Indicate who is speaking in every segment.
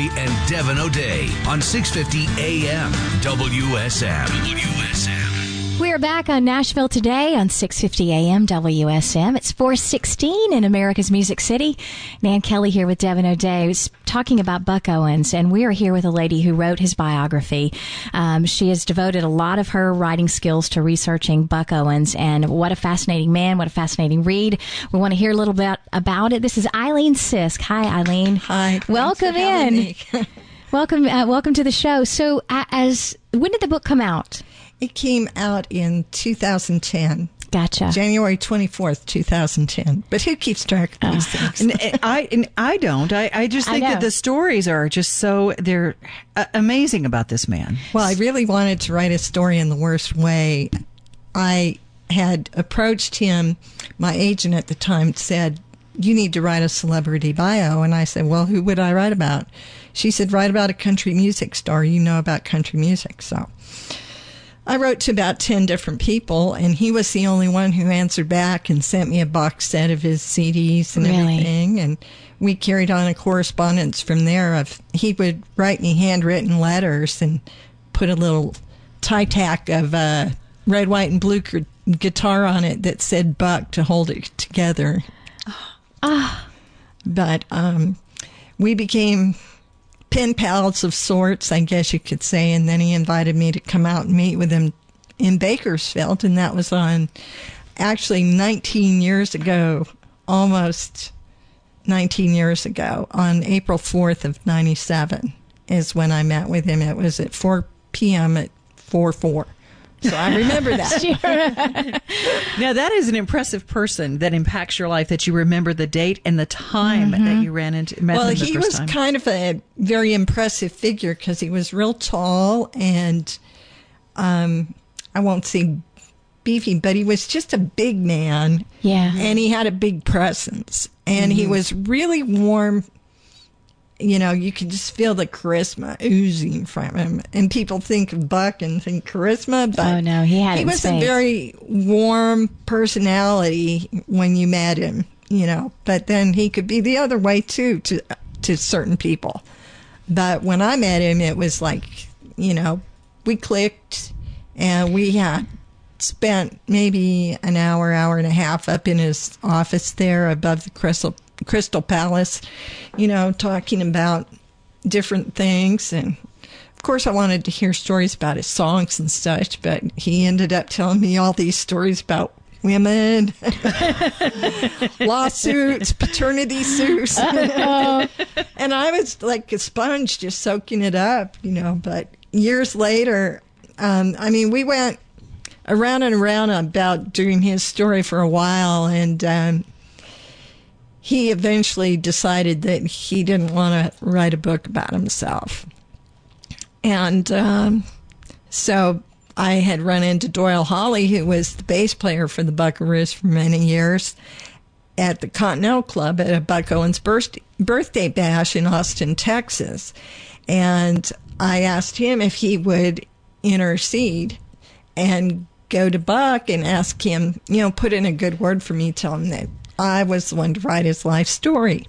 Speaker 1: Kelley and Devon O'Day on 650 AM WSM.
Speaker 2: We are back on Nashville Today on 650 AM WSM. It's 4:16 in America's Music City. Nan Kelley here with Devon O'Day. I was talking about Buck Owens, and we are here with a lady who wrote his biography. She has devoted a lot of her writing skills to researching Buck Owens, and what a fascinating man, what a fascinating read. We want to hear a little bit about it. This is Eileen Sisk. Hi, Eileen.
Speaker 3: Hi.
Speaker 2: Welcome in. Welcome to the show. So, when did the book come out?
Speaker 3: It came out in 2010.
Speaker 2: Gotcha.
Speaker 3: January 24th, 2010. But who keeps track of these things?
Speaker 4: I don't. I just think that the stories are just so, they're amazing about this man.
Speaker 3: Well, I really wanted to write a story in the worst way. I had approached him. My agent at the time said, you need to write a celebrity bio. And I said, well, who would I write about? She said, write about a country music star. You know about country music. So I wrote to about 10 different people, and he was the only one who answered back and sent me a box set of his CDs and everything. And we carried on a correspondence from there. He would write me handwritten letters and put a little tie tack of red, white, and blue guitar on it that said Buck to hold it together. But we became pen pals of sorts, I guess you could say, and then he invited me to come out and meet with him in Bakersfield, and that was on actually 19 years ago, almost 19 years ago, on April 4th of 97 is when I met with him. It was at 4 p.m. at 4/4. So I remember that.
Speaker 4: Now, that is an impressive person that impacts your life, that you remember the date and the time that you met him the first time.
Speaker 3: Well, he was kind of a very impressive figure because he was real tall and I won't say beefy, but he was just a big man.
Speaker 2: Yeah.
Speaker 3: And he had a big presence. And he was really warm. You know, you could just feel the charisma oozing from him. And people think of Buck and think charisma, but
Speaker 2: oh, no, he was
Speaker 3: a very warm personality when you met him, you know. But then he could be the other way, too, to certain people. But when I met him, it was like, you know, we clicked, and we had spent maybe an hour and a half up in his office there above the Crystal Palace, you know, talking about different things. And of course I wanted to hear stories about his songs and such, but he ended up telling me all these stories about women, lawsuits, paternity suits. And I was like a sponge just soaking it up, you know. But years later, we went around and around about doing his story for a while, and he eventually decided that he didn't want to write a book about himself. And so I had run into Doyle Hawley, who was the bass player for the Buckaroos for many years, at the Continental Club at a Buck Owens birthday bash in Austin, Texas. And I asked him if he would intercede and go to Buck and ask him, you know, put in a good word for me, tell him that I was the one to write his life story.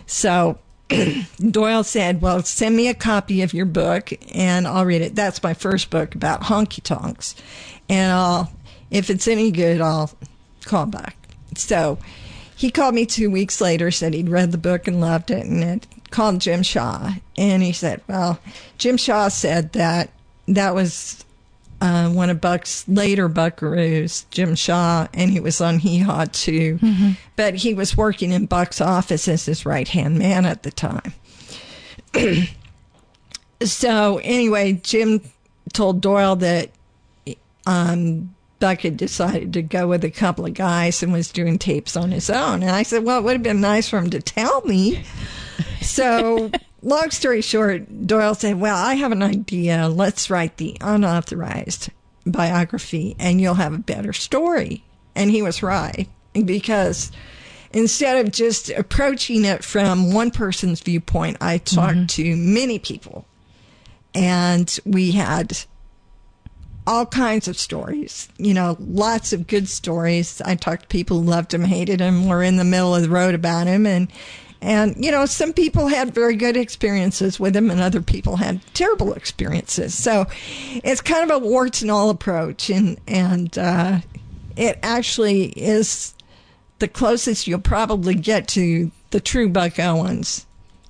Speaker 3: So Doyle said, well, send me a copy of your book and I'll read it. That's my first book about honky-tonks. And if it's any good, I'll call back. So he called me 2 weeks later, said he'd read the book and loved it, and it called Jim Shaw. And he said, well, Jim Shaw said that was one of Buck's later Buckaroos, Jim Shaw, and he was on Hee-Haw too. Mm-hmm. But he was working in Buck's office as his right-hand man at the time. So anyway, Jim told Doyle that Buck had decided to go with a couple of guys and was doing tapes on his own. And I said, well, it would have been nice for him to tell me. So long story short, Doyle said, well, I have an idea. Let's write the unauthorized biography and you'll have a better story. And he was right, because instead of just approaching it from one person's viewpoint, I talked to many people, and we had all kinds of stories, you know, lots of good stories. I talked to people who loved him, hated him, were in the middle of the road about him, and And, some people had very good experiences with him and other people had terrible experiences. So it's kind of a warts and all approach. And it actually is the closest you'll probably get to the true Buck Owens.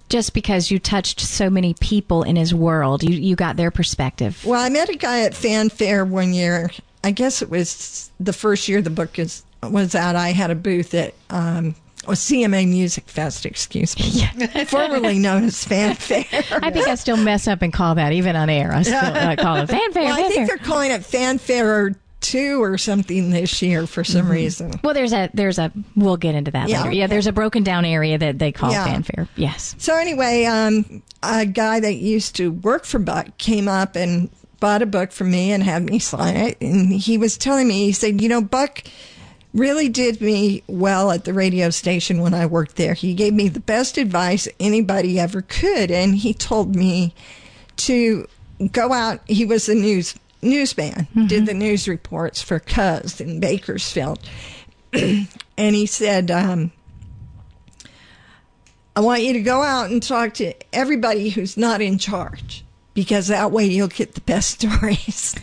Speaker 2: Just because you touched so many people in his world, you got their perspective.
Speaker 3: Well, I met a guy at Fanfare one year. I guess it was the first year the book was out. I had a booth at CMA Music Fest, excuse me, formerly known as Fanfare.
Speaker 2: I think I still mess up and call that, even on air. I still call it Fanfare.
Speaker 3: Well, I think they're calling it Fanfare 2 or something this year for some reason.
Speaker 2: Well, there's a we'll get into that later.
Speaker 3: Okay.
Speaker 2: Yeah, there's a broken down area that they call Fanfare. Yes.
Speaker 3: So anyway, a guy that used to work for Buck came up and bought a book from me and had me sign it. And he was telling me, he said, Buck really did me well at the radio station when I worked there. He gave me the best advice anybody ever could. And he told me to go out. He was a newsman, did the news reports for Cuz in Bakersfield. And he said, I want you to go out and talk to everybody who's not in charge, because that way you'll get the best stories.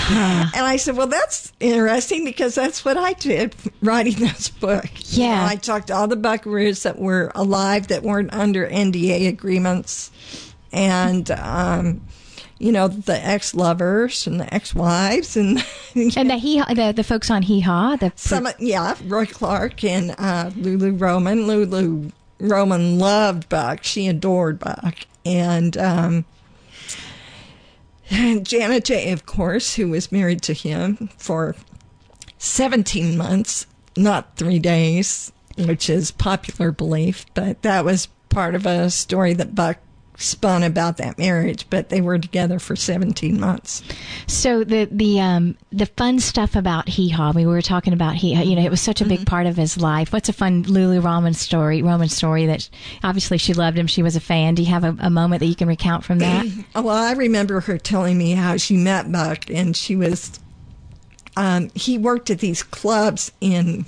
Speaker 3: And I said, well, that's interesting, because that's what I did writing this book.
Speaker 2: Yeah.
Speaker 3: I talked to all the buckaroos that were alive that weren't under NDA agreements, and the ex-lovers and the ex-wives and
Speaker 2: the folks on Hee-Haw.
Speaker 3: Roy Clark and Lulu Roman. Lulu Roman loved Buck. She adored Buck. And Janet J., of course, who was married to him for 17 months, not 3 days, which is popular belief. But that was part of a story that Buck spun about that marriage, but they were together for 17 months.
Speaker 2: So the fun stuff about Hee-Haw, we were talking about Hee-Haw, it was such a big part of his life. What's a fun Lulu Roman story that obviously she loved him, she was a fan. Do you have a moment that you can recount from that?
Speaker 3: Well, I remember her telling me how she met Buck, and she was he worked at these clubs in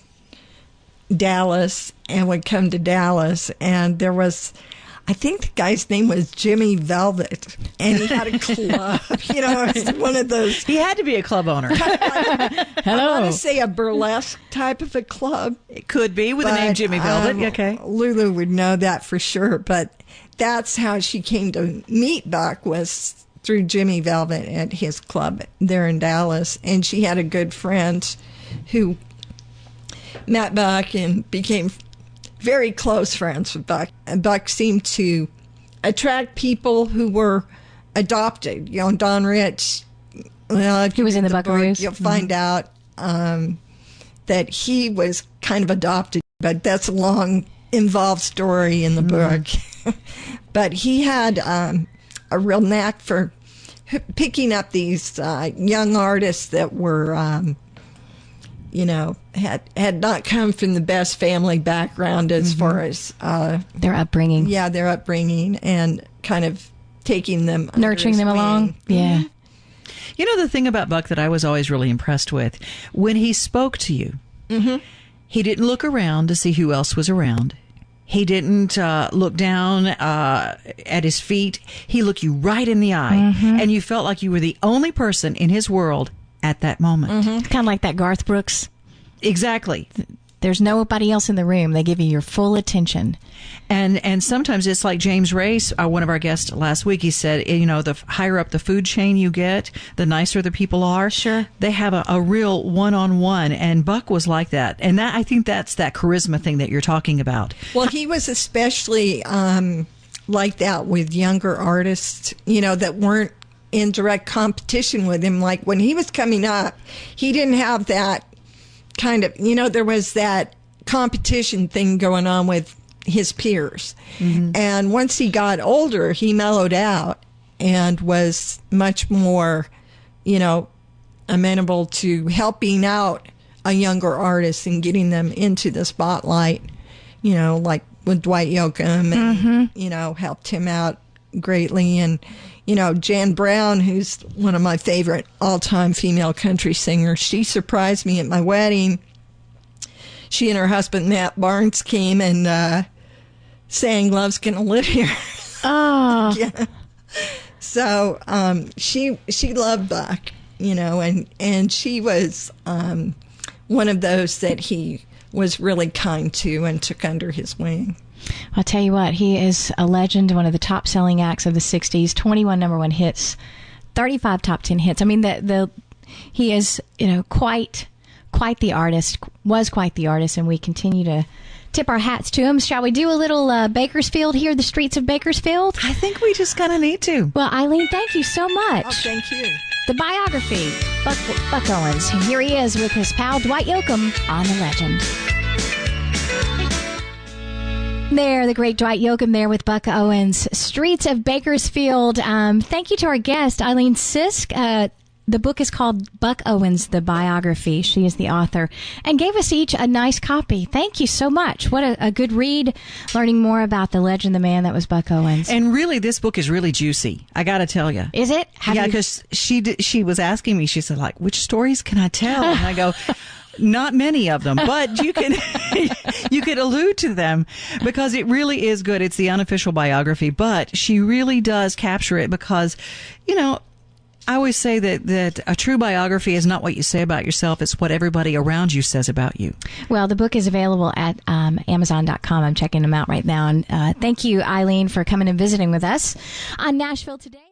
Speaker 3: Dallas and would come to Dallas, and there was, I think the guy's name was Jimmy Velvet, and he had a club. It was one of those.
Speaker 4: He had to be a club owner.
Speaker 2: Hello.
Speaker 3: I want to say a burlesque type of a club.
Speaker 4: It could be with the name Jimmy Velvet. Okay.
Speaker 3: Lulu would know that for sure, but that's how she came to meet Buck, was through Jimmy Velvet at his club there in Dallas. And she had a good friend who met Buck and became very close friends with Buck. And Buck seemed to attract people who were adopted. Don Rich,
Speaker 2: he was in the Buckaroos.
Speaker 3: You'll find out that he was kind of adopted, but that's a long, involved story in the book. But he had a real knack for picking up these young artists that were had not come from the best family background as far as
Speaker 2: their upbringing.
Speaker 3: Yeah, their upbringing, and kind of taking them,
Speaker 2: nurturing them along. Yeah.
Speaker 4: The thing about Buck that I was always really impressed with, when he spoke to you, he didn't look around to see who else was around. He didn't look down at his feet. He looked you right in the eye, and you felt like you were the only person in his world at that moment.
Speaker 2: Kind of like that Garth Brooks.
Speaker 4: Exactly.
Speaker 2: There's nobody else in the room. They give you your full attention.
Speaker 4: And sometimes it's like James Race, one of our guests last week, he said, the higher up the food chain you get, the nicer the people are.
Speaker 2: Sure.
Speaker 4: They have a real one-on-one, and Buck was like that. And I think that's that charisma thing that you're talking about.
Speaker 3: Well, he was especially like that with younger artists, that weren't in direct competition with him. Like when he was coming up, he didn't have that kind of, there was that competition thing going on with his peers. And once he got older, he mellowed out and was much more, amenable to helping out a younger artist and getting them into the spotlight, like with Dwight Yoakam, and, helped him out greatly. And, Jan Brown, who's one of my favorite all-time female country singers, she surprised me at my wedding. She and her husband, Matt Barnes, came and saying love's going to live here.
Speaker 2: Oh.
Speaker 3: Yeah. So she loved Buck, and she was one of those that he was really kind to and took under his wing.
Speaker 2: I'll tell you what, he is a legend, one of the top-selling acts of the 60s, 21 number one hits, 35 top 10 hits. I mean, he is, quite the artist, was quite the artist, and we continue to tip our hats to him. Shall we do a little Bakersfield here, the streets of Bakersfield?
Speaker 4: I think we just kind of need to.
Speaker 2: Well, Eileen, thank you so much.
Speaker 3: Oh, thank you.
Speaker 2: The biography, Buck Owens. Here he is with his pal Dwight Yoakam on The Legend. There, the great Dwight Yoakam there with Buck Owens. Streets of Bakersfield. Thank you to our guest, Eileen Sisk. The book is called Buck Owens, the Biography. She is the author and gave us each a nice copy. Thank you so much. What a good read, learning more about the legend, the man that was Buck Owens.
Speaker 4: And really, this book is really juicy. I got to tell you.
Speaker 2: Is it?
Speaker 4: Yeah, because she was asking me, she said, like, which stories can I tell? And I go, not many of them, but you can allude to them because it really is good. It's the unofficial biography, but she really does capture it because, I always say that a true biography is not what you say about yourself, it's what everybody around you says about you.
Speaker 2: Well, the book is available at Amazon.com. I'm checking them out right now. And thank you, Eileen, for coming and visiting with us on Nashville Today.